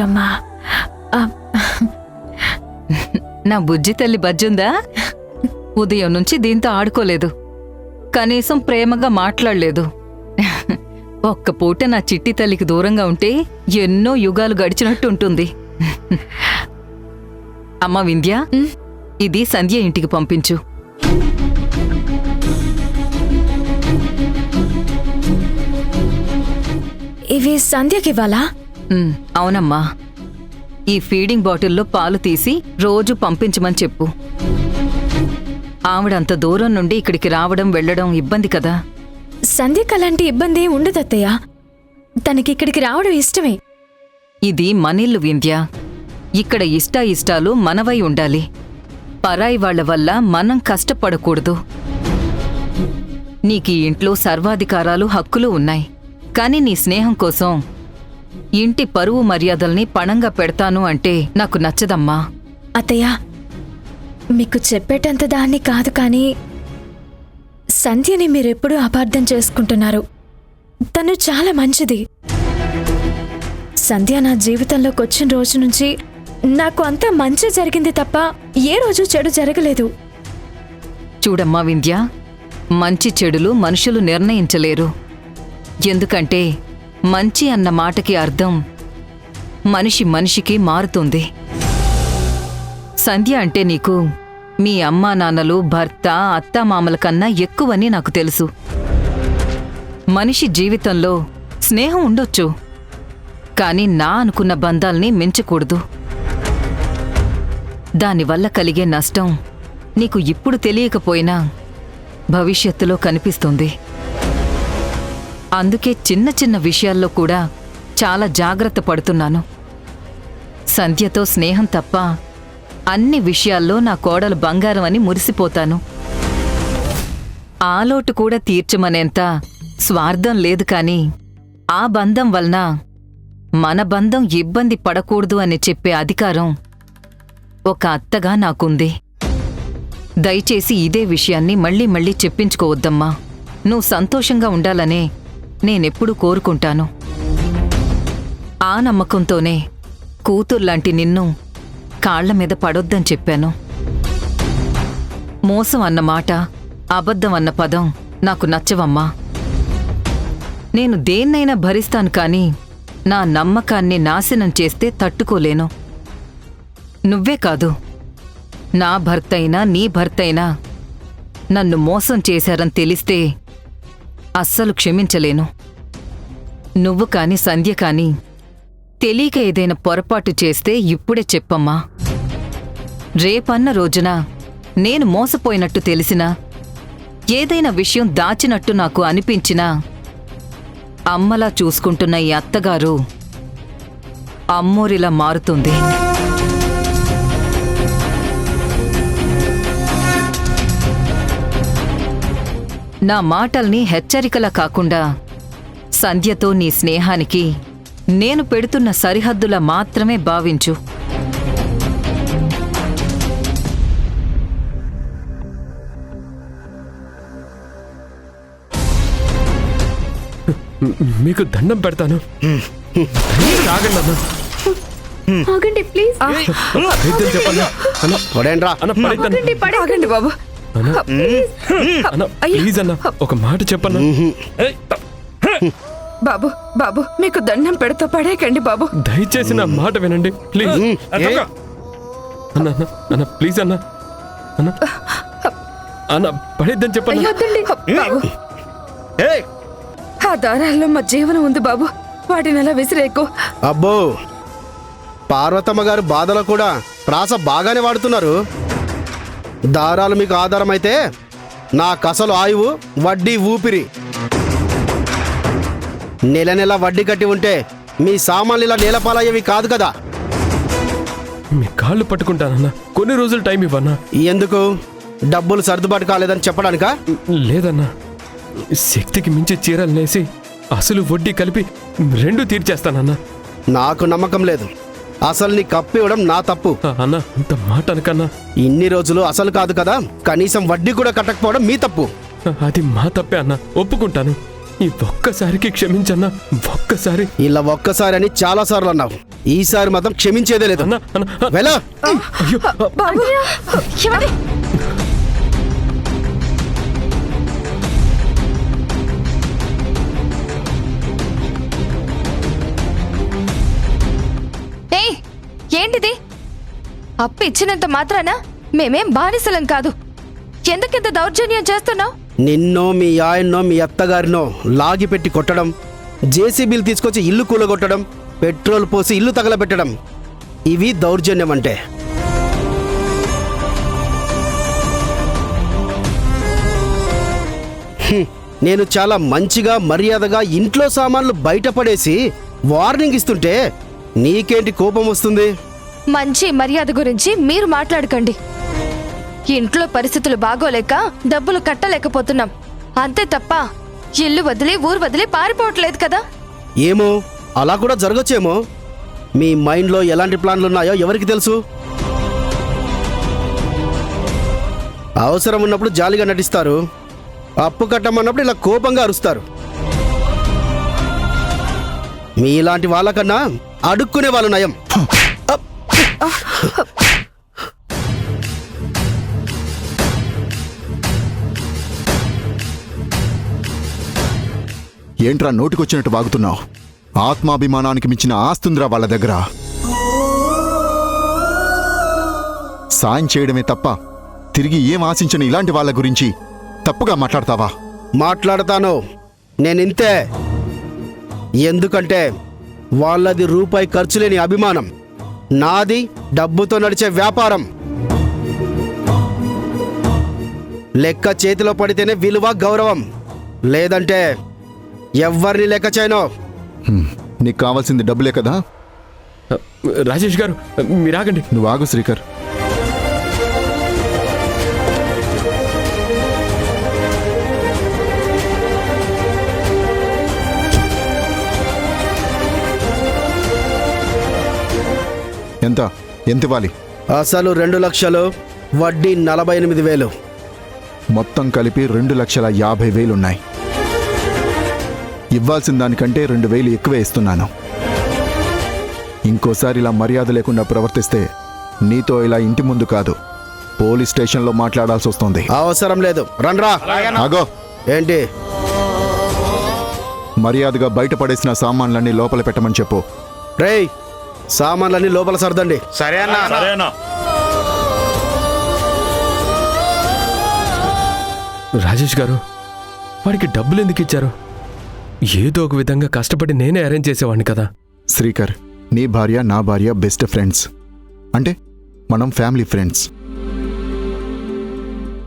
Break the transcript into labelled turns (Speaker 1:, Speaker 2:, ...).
Speaker 1: అమ్మా
Speaker 2: నా బుజ్జి తల్లి బజ్జుందా? ఉదయం నుంచి దీంతో ఆడుకోలేదు, కనీసం ప్రేమగా మాట్లాడలేదు. ఒక్క పూట నా చిట్టి తల్లికి దూరంగా ఉంటే ఎన్నో యుగాలు గడిచినట్టు ఉంటుంది. అమ్మా వింధ్య, ఇది సంధ్య ఇంటికి పంపించు.
Speaker 1: ఇవి సంధ్యకివ్వాలా?
Speaker 2: అవునమ్మా. ఈ ఫీడింగ్ బాటిల్లో పాలు తీసి రోజు పంపించమని చెప్పు. ఆవిడంత దూరం నుండి ఇక్కడికి రావడం వెళ్ళడం ఇబ్బంది కదా.
Speaker 1: సంధ్యకు అలాంటి ఇబ్బంది ఉండదత్తయ్య. తనకిక్కడికి రావడం ఇష్టమే.
Speaker 2: ఇది మనిల్లు వింధ్య. ఇక్కడ ఇష్టాయిష్టాలు మనవై ఉండాలి. పరాయి వాళ్ల వల్ల మనం కష్టపడకూడదు. నీకీ ఇంట్లో సర్వాధికారాలు హక్కులు ఉన్నాయి. కాని నీ స్నేహం కోసం ఇంటి పరువు మర్యాదల్ని పణంగా పెడతాను అంటే నాకు నచ్చదమ్మా.
Speaker 1: అత్తయ్య, మీకు చెప్పేటంత దాన్ని కాదు, కానీ సంధ్యని మీరెప్పుడూ అపార్థం చేసుకుంటున్నారు. తను చాలా మంచిది. సంధ్య నా జీవితంలోకి వచ్చిన రోజు నుంచి నాకు అంతా మంచి జరిగింది తప్ప ఏ రోజు చెడు జరగలేదు.
Speaker 2: చూడమ్మా వింధ్య, మంచి చెడులు మనుషులు నిర్ణయించలేరు. ఎందుకంటే మంచి అన్న మాటకి అర్థం మనిషి మనిషికి మారుతుంది. సంధ్య అంటే నీకు మీ అమ్మా నాన్నలు, భర్త, అత్తామామల కన్నా ఎక్కువని నాకు తెలుసు. మనిషి జీవితంలో స్నేహం ఉండొచ్చు, కాని నా అనుకున్న బంధాల్ని మించకూడదు. దానివల్ల కలిగే నష్టం నీకు ఇప్పుడు తెలియకపోయినా భవిష్యత్తులో కనిపిస్తుంది. అందుకే చిన్న చిన్న విషయాల్లో కూడా చాలా జాగ్రత్త పడుతున్నాను. సంధ్యతో స్నేహం తప్ప అన్ని విషయాల్లో నా కోడలు బంగారం అని మురిసిపోతాను. ఆ లోటు కూడా తీర్చమనేంత స్వార్థం లేదు, కాని ఆ బంధం వలన మన బంధం ఇబ్బంది పడకూడదు అని చెప్పే అధికారం ఒక అత్తగా నాకుంది. దయచేసి ఇదే విషయాన్ని మళ్ళీ మళ్ళీ చెప్పించుకోవద్దమ్మా. నువ్వు సంతోషంగా ఉండాలనే నేనెప్పుడూ కోరుకుంటాను. ఆ నమ్మకంతోనే కూతుర్లాంటి నిన్ను కాళ్ల మీద పడొద్దని చెప్పాను. మోసం అన్న మాట, అబద్ధం అన్న పదం నాకు నచ్చవమ్మా. నేను దేన్నైనా భరిస్తాను, కాని నా నమ్మకాన్ని నాశనం చేస్తే తట్టుకోలేను. నువ్వే కాదు, నా భర్తైనా నీ భర్తైనా నన్ను మోసం చేశారని తెలిస్తే అస్సలు క్షమించలేను. నువ్వు కాని సంధ్య కాని తెలియక ఏదైనా పొరపాటు చేస్తే ఇప్పుడే చెప్పమ్మా. రేపన్న రోజున నేను మోసపోయినట్టు తెలిసినా, ఏదైనా విషయం దాచినట్టు నాకు అనిపించినా, అమ్మలా చూసుకుంటున్న ఈ అత్తగారు అమ్మోరిలా మారుతుంది. నా మాటల్ని హెచ్చరికలా కాకుండా సంధ్యతో నీ స్నేహానికి నేను పెడుతున్న సరిహద్దులా మాత్రమే భావించు.
Speaker 3: మీకు దండం పెడతాను.
Speaker 1: ఆగండి ప్లీజ్.
Speaker 4: ఆగండి బాబు.
Speaker 3: ప్లీజ్ అన్న, ఒక మాట చెప్పన్నా.
Speaker 4: బాబు బాబు, మీకు దండం పెడతా, పడేకండి బాబు.
Speaker 3: దయచేసి నా మాట వినండి ప్లీజ్. అన్న అన్న ప్లీజ్ అన్న. అన్న అన్న పడేద్దని చెప్పండి
Speaker 4: బాబు. ఆ దారాల్లో మా జీవనం ఉంది బాబు, వాటిని అలా విసిరేకు.
Speaker 5: అబ్బో, పార్వతమ్మ గారు బాధలో కూడా ప్రాస బాగానే వాడుతున్నారు. దారాలు మీకు ఆధారమైతే నాకసలు ఆయువు, వడ్డీ, ఊపిరి. నెల నెల వడ్డీ కట్టి ఉంటే మీ సామాన్లు ఇలా నేలపాలయ్యేవి కాదు కదా.
Speaker 3: మీ కాళ్ళు పట్టుకుంటానన్నా, కొన్ని రోజులు టైం ఇవ్వన్నా.
Speaker 5: ఎందుకు? డబ్బులు సర్దుబాటు కాలేదని చెప్పడానికా?
Speaker 3: లేదన్నా, శక్తికి మించి చీరలు నేసి అసలు వడ్డీ కలిపి 2 తీర్చేస్తానన్నా.
Speaker 5: నాకు నమ్మకం లేదు. అసలు నీ కప్పు ఇవ్వడం నా తప్పు.
Speaker 3: అన్నా, అంత మాట అనకన్నా.
Speaker 5: ఇన్ని రోజులు అసలు కాదు కదా, కనీసం వడ్డీ కూడా కట్టకపోవడం మీ తప్పు.
Speaker 3: అది మా తప్పే అన్నా, ఒప్పుకుంటాను. ఈ ఒక్కసారికి క్షమించన్నా, ఒక్కసారి.
Speaker 5: ఇలా ఒక్కసారి అని చాలాసార్లు అన్నావు. ఈసారి మాత్రం క్షమించేదే లేదు.
Speaker 3: అన్న అన్న
Speaker 5: వెళ్ళ.
Speaker 3: అయ్యో
Speaker 1: ఏమండి? ఏయ్, ఏంటిది? అప్పు ఇచ్చినంత మాత్రాన మేమేం బానిసలం కాదు. ఎందుకింత దౌర్జన్యం చేస్తున్నావు?
Speaker 5: నిన్నో మీ ఆయన్నో మీ అత్తగారినో లాగి పెట్టి కొట్టడం, జేసీబీలు తీసుకొచ్చి ఇల్లు కూలగొట్టడం, పెట్రోల్ పోసి ఇల్లు తగలబెట్టడం, ఇవి దౌర్జన్యం అంటే. నేను చాలా మంచిగా మర్యాదగా ఇంట్లో సామాన్లు బయటపడేసి వార్నింగ్ ఇస్తుంటే నీకేంటి కోపం వస్తుంది?
Speaker 1: మంచి మర్యాద గురించి మీరు మాట్లాడకండి. ఇంట్లో పరిస్థితులు బాగోలేక డబ్బులు కట్టలేకపోతున్నాం అంతే తప్ప ఇల్లు వదిలి ఊరు వదిలి పారిపోవట్లేదు కదా.
Speaker 5: ఏమో, అలా కూడా జరగచ్చేమో. మీ మైండ్లో ఎలాంటి ప్లాన్లున్నాయో ఎవరికి తెలుసు? అవసరం ఉన్నప్పుడు జాలిగా నటిస్తారు, అప్పు కట్టమన్నప్పుడు ఇలా కోపంగా అరుస్తారు. మీలాంటి వాళ్ళకన్నా అడుక్కునే వాళ్ళు నయం.
Speaker 6: ఏంట్రా నోటికొచ్చినట్టు వాగుతున్నావు? ఆత్మాభిమానానికి మించిన ఆస్తుందిరా వాళ్ళ దగ్గర. సాయం చేయడమే తప్ప తిరిగి ఏం ఆశించని ఇలాంటి వాళ్ళ గురించి తప్పుగా మాట్లాడతావా?
Speaker 5: మాట్లాడతాను, నేనింతే. ఎందుకంటే వాళ్ళది రూపాయి ఖర్చు లేని అభిమానం, నాది డబ్బుతో నడిచే వ్యాపారం. లెక్క చేతిలో పడితేనే విలువ, గౌరవం. లేదంటే ఎవ్వరిని లెక్క చేయను.
Speaker 6: నీకు కావాల్సింది డబ్బులే కదా?
Speaker 3: రాజేష్ గారు మీరు ఆగండి.
Speaker 6: నువ్వు ఆగు శ్రీకర్. ఎంత ఇవ్వాలి?
Speaker 5: అసలు 2 లక్షలు, వడ్డీ 48,000.
Speaker 6: మొత్తం కలిపి 2,50,000 ఉన్నాయి. ఇవ్వాల్సిన దానికంటే 2,000 ఎక్కువే ఇస్తున్నాను. ఇంకోసారి ఇలా మర్యాద లేకుండా ప్రవర్తిస్తే నీతో ఇలా ఇంటి ముందు కాదు, పోలీస్ స్టేషన్లో మాట్లాడాల్సి వస్తుంది.
Speaker 5: అవసరం లేదు, రండ్రా.
Speaker 6: ఆగో.
Speaker 5: ఏంటి?
Speaker 6: మర్యాదగా బయటపడేసిన సామాన్లన్నీ లోపల పెట్టమని చెప్పు.
Speaker 5: రేయ్, సామాన్లన్నీ లోపల సర్దండి.
Speaker 7: సరే అన్నా.
Speaker 3: రాజేష్ గారు వాడికి డబ్బులు ఎందుకు ఇచ్చారు? ఏదో ఒక విధంగా కష్టపడి నేనే అరేంజ్ చేసేవాడిని కదా.
Speaker 6: శ్రీకర్, నీ భార్య నా భార్య బెస్ట్ ఫ్రెండ్స్. అంటే మనం ఫ్యామిలీ ఫ్రెండ్స్.